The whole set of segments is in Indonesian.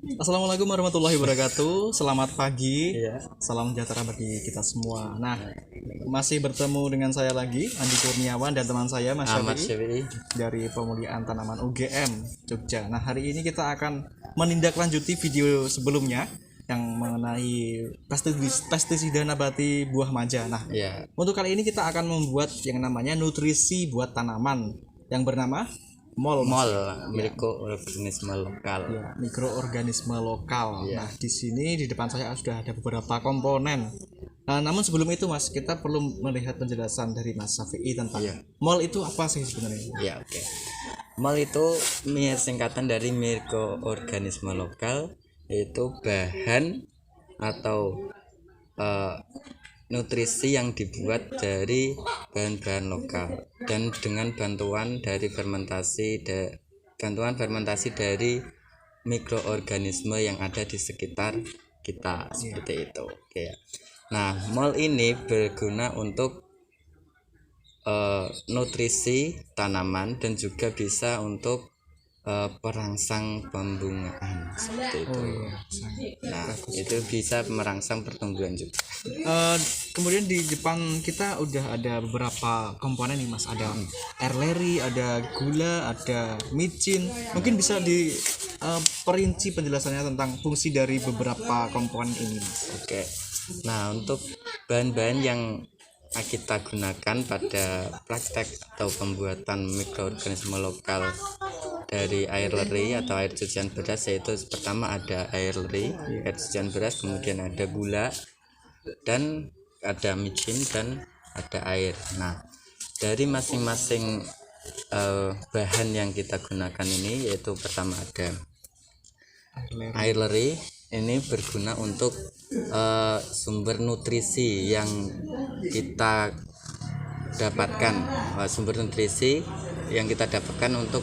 Assalamualaikum warahmatullahi wabarakatuh. Selamat pagi. Iya. Salam sejahtera bagi kita semua. Nah, masih bertemu dengan saya lagi, Andi Kurniawan dan teman saya Mas Ahmad Syafi'i Syafi'i. dari Pemulihan Tanaman UGM Jogja. Nah, hari ini kita akan menindaklanjuti video sebelumnya yang mengenai pestisida nabati buah manja. Nah, Iya. untuk kali ini kita akan membuat yang namanya nutrisi buat tanaman yang bernama MOL. Mol mikroorganisme lokal. Ya, mikroorganisme lokal. Iya. Nah, di sini di depan saya sudah ada beberapa komponen. Namun sebelum itu, Mas, kita perlu melihat penjelasan dari Mas Syafi'i tentang Iya. MOL itu apa sih sebenarnya? Ya, oke. Mol itu singkatan dari mikroorganisme lokal, yaitu bahan atau eh, nutrisi yang dibuat dari bahan-bahan lokal dan dengan bantuan fermentasi dari mikroorganisme yang ada di sekitar kita, seperti itu. Oke. Nah, mol ini berguna untuk nutrisi tanaman dan juga bisa untuk perangsang pembungaan, seperti itu. Nah, itu bisa merangsang pertumbuhan juga. Kemudian di depan kita udah ada beberapa komponen nih, Mas. Ada air leri, ada gula, ada micin. Mungkin bisa perinci penjelasannya tentang fungsi dari beberapa komponen ini, Mas. Oke. Nah, untuk bahan-bahan yang kita gunakan pada praktek atau pembuatan mikroorganisme lokal dari air leri atau air cucian beras, yaitu pertama ada air leri, air cucian beras, kemudian ada gula, dan ada micin, dan ada air. Nah, dari masing-masing bahan yang kita gunakan ini, yaitu pertama ada air leri. Ini berguna untuk sumber nutrisi yang kita dapatkan, untuk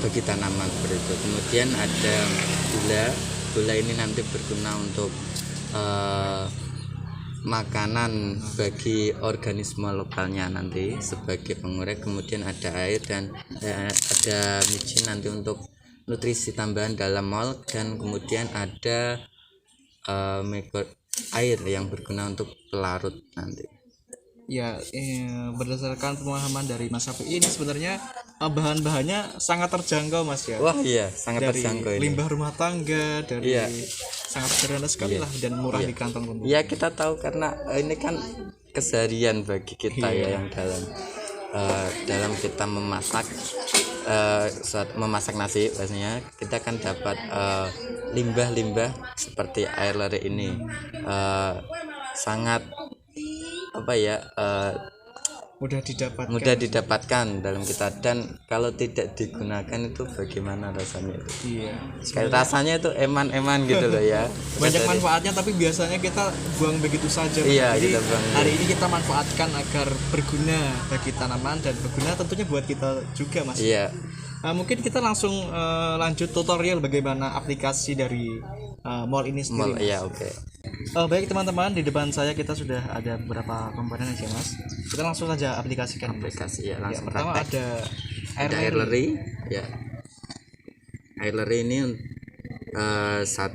bagi tanaman, seperti itu. Kemudian ada gula ini nanti berguna untuk makanan bagi organisme lokalnya nanti sebagai pengurek. Kemudian ada air dan ada micin nanti untuk nutrisi tambahan dalam mol, dan kemudian ada air yang berguna untuk pelarut nanti. Ya, berdasarkan pemahaman dari Mas Syafi'i ini sebenarnya bahan-bahannya sangat terjangkau, Mas, ya. Wah, iya, sangat Dari terjangkau ini. limbah rumah tangga, dari Iya. sangat sederhana sekali lah dan murah di kantong tentu. Ya, kita tahu karena ini kan keseharian bagi kita ya, yang dalam kita memasak nasi, biasanya kita kan dapat limbah-limbah seperti air leri ini. Sangat mudah didapatkan dalam kita, dan kalau tidak digunakan itu bagaimana rasanya itu? Iya. Kayak rasanya itu eman-eman gitu loh ya. Banyak manfaatnya, tapi biasanya kita buang begitu saja. Iya, Jadi kita buang. hari ini kita manfaatkan agar berguna bagi tanaman dan berguna tentunya buat kita juga, Mas. Iya. Mungkin kita langsung lanjut tutorial bagaimana aplikasi dari MOL ini sendiri. Iya, oke. Baik teman-teman, di depan saya kita sudah ada beberapa komponen aja, Mas. Kita langsung saja aplikasikan. Aplikasi ya, langsung Pertama praktek. ada Air leri ya. Air leri ini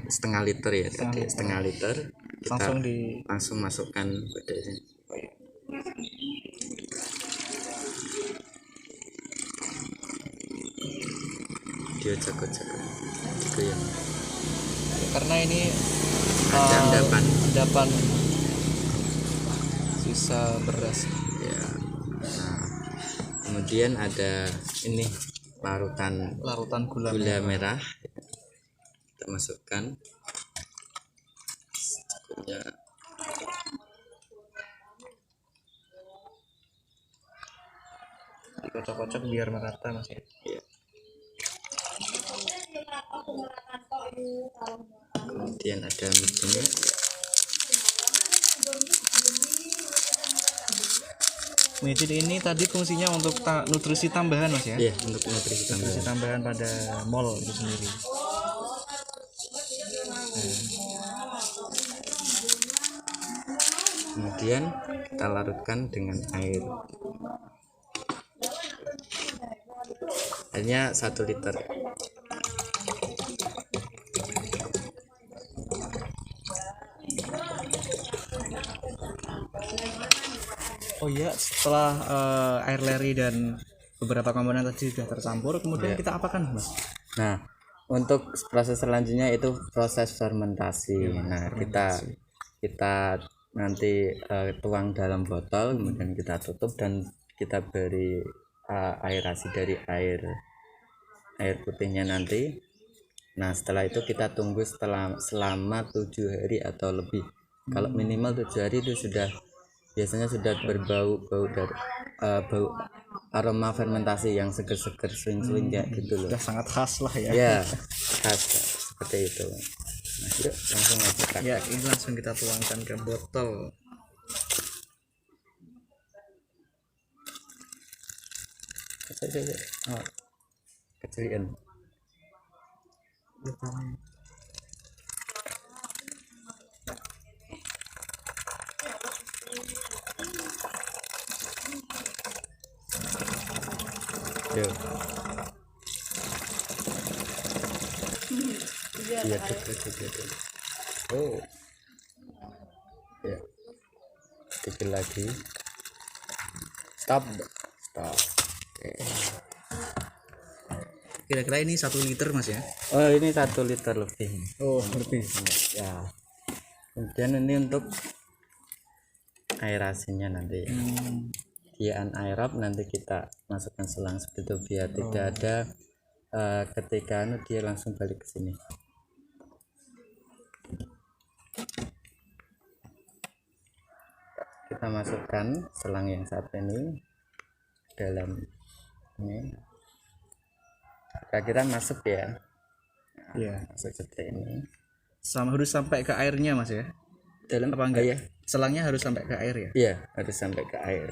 setengah liter ya, setengah liter. Kita langsung masukkan pada ini. Dia jago-jago yang karena ini ada endapan sisa beras ya. Nah, kemudian ada ini larutan gula merah. Kita masukkan secukupnya. dikocok-kocok biar merata, Mas, ya. Iya. Kemudian ada micinnya. Micin ini tadi fungsinya untuk nutrisi tambahan, Mas, ya. Iya, untuk nutrisi tambahan pada MOL itu sendiri. Kemudian kita larutkan dengan air. Airnya 1 liter. Oh iya, setelah air leri dan beberapa komponen tadi sudah tercampur, kemudian kita apakan, Mas? Nah, untuk proses selanjutnya itu proses fermentasi. Nah, kita nanti tuang dalam botol, kemudian kita tutup dan kita beri aerasi dari air putihnya nanti. Nah, setelah itu kita tunggu selama 7 hari atau lebih. Kalau minimal 7 hari itu biasanya sudah berbau dari bau aroma fermentasi yang seger-seger swing-swing kayak gitu loh. Sudah sangat khas lah ya. Ya, khas seperti itu. Nah, yuk langsung aja Kak. Ya, ini langsung kita tuangkan ke botol. Oh, kecilin. Yuk. Iya, tuh. Oh. Ya. Kecil lagi. Stop. Oke. Kira-kira ini 1 liter, Mas ya? Oh, ini 1 liter lebih. Oh, lebih. Ya. Kemudian ini untuk aerasinya nanti. Dia anaerob, nanti kita masukkan selang seperti itu biar tidak ada ketika dia langsung balik ke sini. Kita masukkan selang yang satu ini dalam ini, kira-kira masuk ya. Iya. Masuk seperti ini. Harus sampai ke airnya, Mas ya? Dalam Apa enggak? ya? Selangnya harus sampai ke air ya? Iya, harus sampai ke air.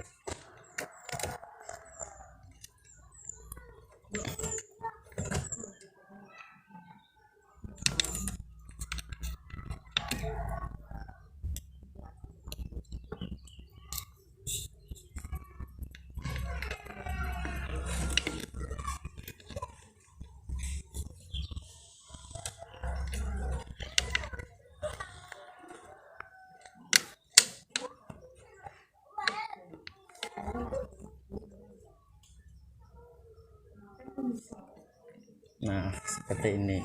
Nah, seperti ini.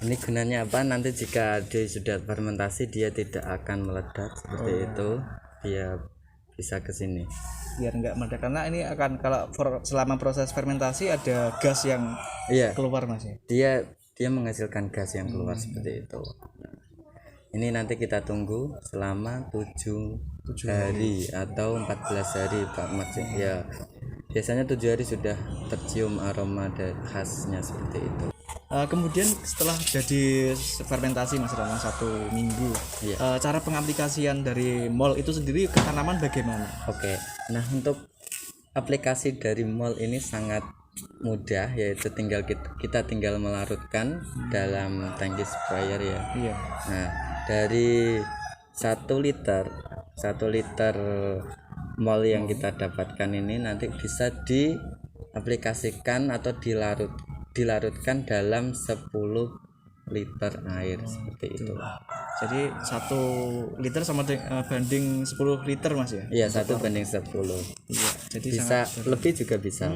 Ini gunanya apa? Nanti jika dia sudah fermentasi, dia tidak akan meledak seperti itu. Dia bisa ke sini. Biar enggak meledak, karena ini akan selama proses fermentasi ada gas yang keluar, Mas ya. Dia menghasilkan gas yang keluar seperti itu. Nah, ini nanti kita tunggu selama 7 hari atau 14 hari Pak Maksud ya. Biasanya 7 hari sudah tercium aroma dari khasnya seperti itu. Kemudian setelah jadi fermentasi, Mas, selama 1 minggu, cara pengaplikasian dari mol itu sendiri ke tanaman bagaimana? Oke, nah untuk aplikasi dari mol ini sangat mudah, yaitu kita tinggal melarutkan dalam tangki sprayer ya. Iya. Nah, dari 1 liter mol yang kita dapatkan ini nanti bisa diaplikasikan atau dilarutkan dalam 10 liter air seperti itu. Jadi 1 liter sama banding 10 liter, Mas ya? Iya, 1:10. Iya. Jadi Bisa lebih juga bisa.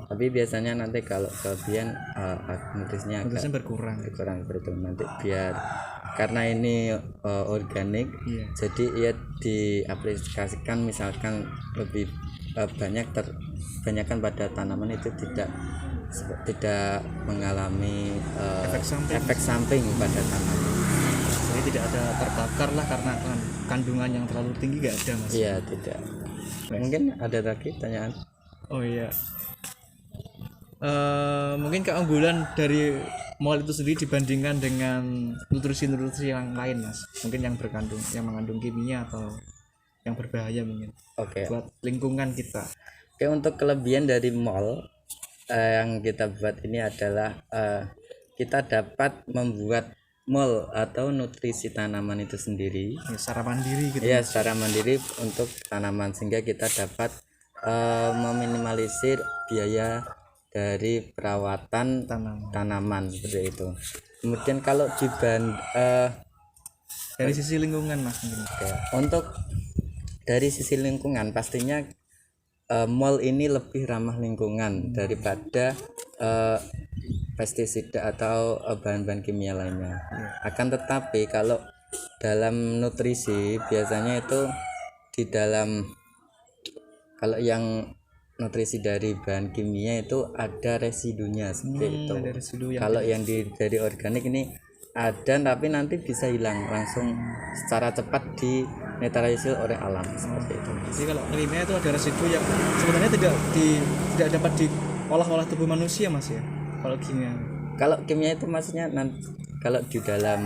Tapi biasanya nanti kalau kelebihan nutrisinya agak berkurang. seperti itu nanti biar karena ini organik. Jadi ia diaplikasikan misalkan lebih banyakkan pada tanaman itu tidak mengalami efek samping pada tanaman. Jadi tidak ada terbakar lah karena kandungan yang terlalu tinggi, nggak ada, Mas? Iya, tidak. Mungkin ada lagi pertanyaan. Oh iya. Mungkin keunggulan dari mol itu sendiri dibandingkan dengan nutrisi-nutrisi yang lain, Mas? Mungkin yang mengandung kimia atau yang berbahaya mungkin. Oke. Buat lingkungan kita. Oke, untuk kelebihan dari mol yang kita buat ini adalah kita dapat membuat mol atau nutrisi tanaman itu sendiri secara mandiri gitu. Ya, secara mandiri untuk tanaman, sehingga kita dapat meminimalisir biaya dari perawatan tanaman seperti itu. Kemudian kalau dari sisi lingkungan, Mas, mungkin. Untuk dari sisi lingkungan pastinya mall ini lebih ramah lingkungan daripada pestisida atau bahan-bahan kimia lainnya. Akan tetapi kalau dalam nutrisi biasanya itu di dalam, kalau yang nutrisi dari bahan kimia itu ada residunya seperti itu. Ada residu yang Kalau yang dari organik ini ada tapi nanti bisa hilang langsung secara cepat dinetralisir oleh alam seperti itu. jadi kalau kimia itu ada residu yang sebenarnya tidak dapat diolah oleh tubuh manusia Mas ya. Kalau kimia. Kalau kimia itu maksudnya nanti kalau di dalam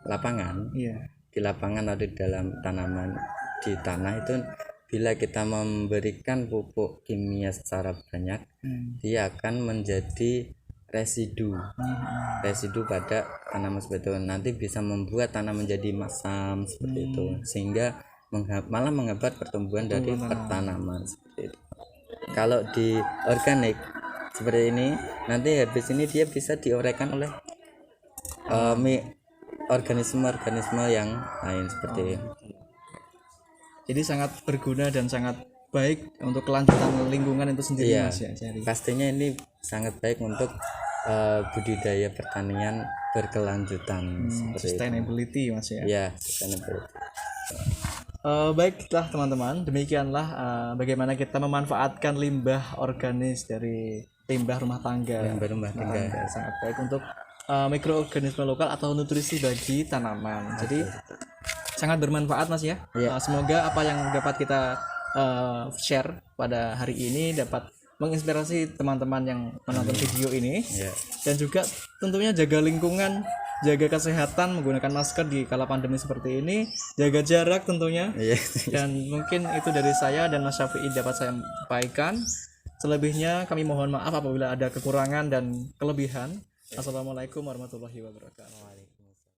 lapangan, Iya. di lapangan atau di dalam tanaman di tanah itu bila kita memberikan pupuk kimia secara banyak, dia akan menjadi residu pada tanaman seperti itu. Nanti bisa membuat tanah menjadi masam seperti itu, sehingga malah menghambat pertumbuhan dari tanaman seperti itu. Kalau di organik seperti ini, nanti habis ini dia bisa diuraikan oleh organisme-organisme yang lain seperti itu. Jadi sangat berguna dan sangat baik untuk kelanjutan lingkungan itu sendiri Iya, Mas ya. Jadi pastinya ini sangat baik untuk budidaya pertanian berkelanjutan seperti itu. sustainability Mas ya. Ya, sustainability. Baiklah teman-teman, demikianlah bagaimana kita memanfaatkan limbah organis dari limbah rumah tangga. Rumah tangga. Sangat baik untuk mikroorganisme lokal atau nutrisi bagi tanaman. Jadi sangat bermanfaat Mas ya. Semoga apa yang dapat kita share pada hari ini dapat menginspirasi teman-teman yang menonton video ini. Dan juga tentunya jaga lingkungan, jaga kesehatan, menggunakan masker di kala pandemi seperti ini, jaga jarak tentunya. Dan mungkin itu dari saya dan Mas Syafi'i dapat saya sampaikan. Selebihnya kami mohon maaf apabila ada kekurangan dan kelebihan. Assalamualaikum warahmatullahi wabarakatuh.